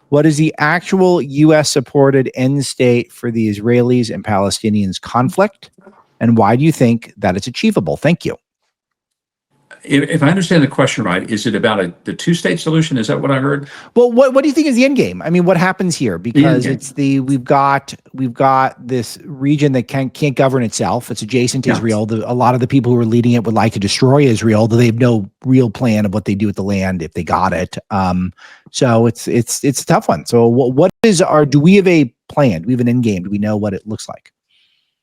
What is the actual U.S. supported end state for the Israelis and Palestinians conflict? And why do you think that it's achievable? Thank you. If I understand the question right, is it about the two-state solution? Is that what I heard? Well, what do you think is the end game? I mean, what happens here? Because End we've got this region that can't govern itself. It's adjacent to Yeah. Israel. A lot of the people who are leading it would like to destroy Israel, though they have no real plan of what they do with the land if they got it. So it's a tough one. So do we have a plan? Do we have an end game? Do we know what it looks like?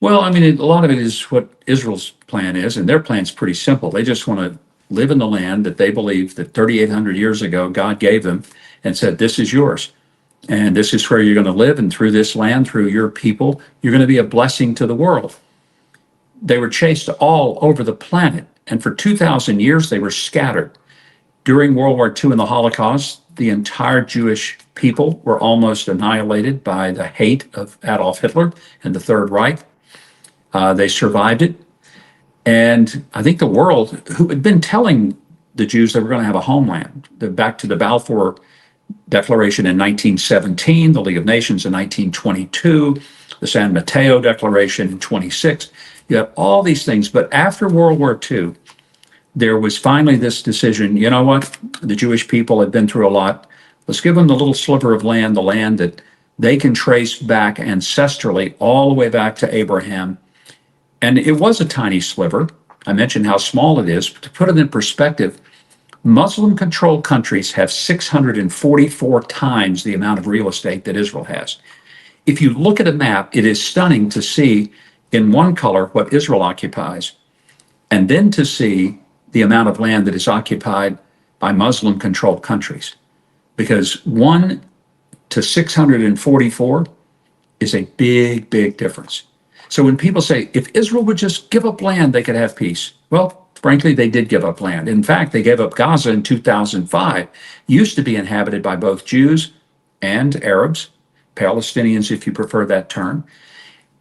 Well, I mean, a lot of it is what Israel's plan is, and their plan's pretty simple. They just want to live in the land that they believe that 3,800 years ago God gave them and said, this is yours. And this is where you're going to live. And through this land, through your people, you're going to be a blessing to the world. They were chased all over the planet. And for 2,000 years, they were scattered. During World War II and the Holocaust, the entire Jewish people were almost annihilated by the hate of Adolf Hitler and the Third Reich. They survived it. And I think the world, who had been telling the Jews they were going to have a homeland, back to the Balfour Declaration in 1917, the League of Nations in 1922, the San Mateo Declaration in 26. You have all these things. But after World War II, there was finally this decision, you know what? The Jewish people had been through a lot. Let's give them the little sliver of land, the land that they can trace back ancestrally all the way back to Abraham. And it was a tiny sliver. I mentioned how small it is. But to put it in perspective, Muslim-controlled countries have 644 times the amount of real estate that Israel has. If you look at a map, it is stunning to see in one color what Israel occupies, and then to see the amount of land that is occupied by Muslim-controlled countries. Because 1 to 644 is a big, big difference. So when people say, if Israel would just give up land, they could have peace. Well, frankly, they did give up land. In fact, they gave up Gaza in 2005. Used to be inhabited by both Jews and Arabs, Palestinians, if you prefer that term.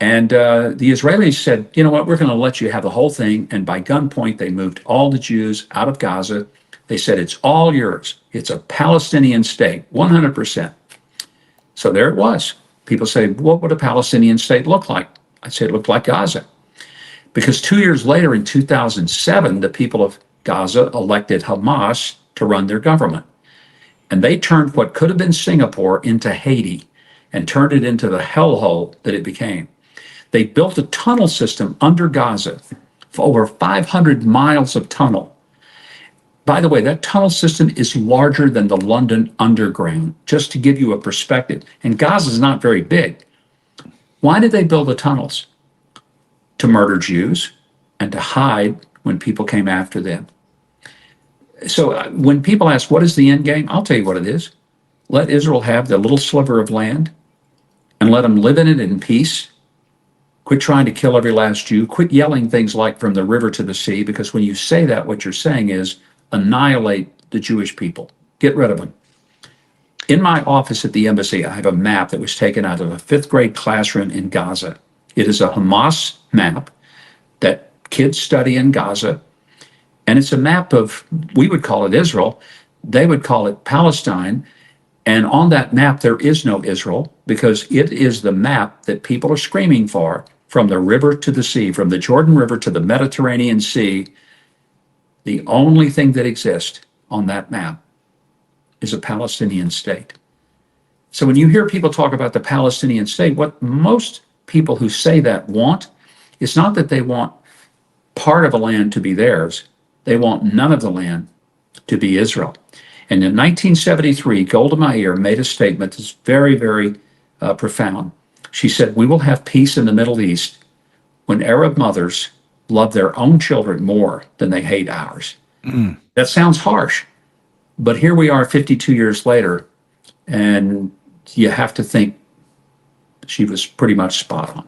And the Israelis said, you know what, we're going to let you have the whole thing. And by gunpoint, they moved all the Jews out of Gaza. They said, it's all yours. It's a Palestinian state, 100%. So there it was. People say, what would a Palestinian state look like? I'd say it looked like Gaza. Because 2 years later, in 2007, the people of Gaza elected Hamas to run their government. And they turned what could have been Singapore into Haiti and turned it into the hellhole that it became. They built a tunnel system under Gaza for over 500 miles of tunnel. By the way, that tunnel system is larger than the London Underground, just to give you a perspective. And Gaza is not very big. Why did they build the tunnels? To murder Jews and to hide when people came after them. So when people ask, what is the end game? I'll tell you what it is. Let Israel have the little sliver of land and let them live in it in peace. Quit trying to kill every last Jew. Quit yelling things like from the river to the sea, because when you say that, what you're saying is annihilate the Jewish people. Get rid of them. In my office at the embassy, I have a map that was taken out of a 5th grade classroom in Gaza. It is a Hamas map that kids study in Gaza. And it's a map of, we would call it Israel. They would call it Palestine. And on that map, there is no Israel, because it is the map that people are screaming for, from the river to the sea, from the Jordan River to the Mediterranean Sea. The only thing that exists on that map is a Palestinian state. So when you hear people talk about the Palestinian state, what most people who say that want is not that they want part of a land to be theirs. They want none of the land to be Israel. And in 1973, Golda Meir made a statement that's very, very profound. She said, we will have peace in the Middle East when Arab mothers love their own children more than they hate ours. Mm. That sounds harsh, but here we are 52 years later, and you have to think she was pretty much spot on.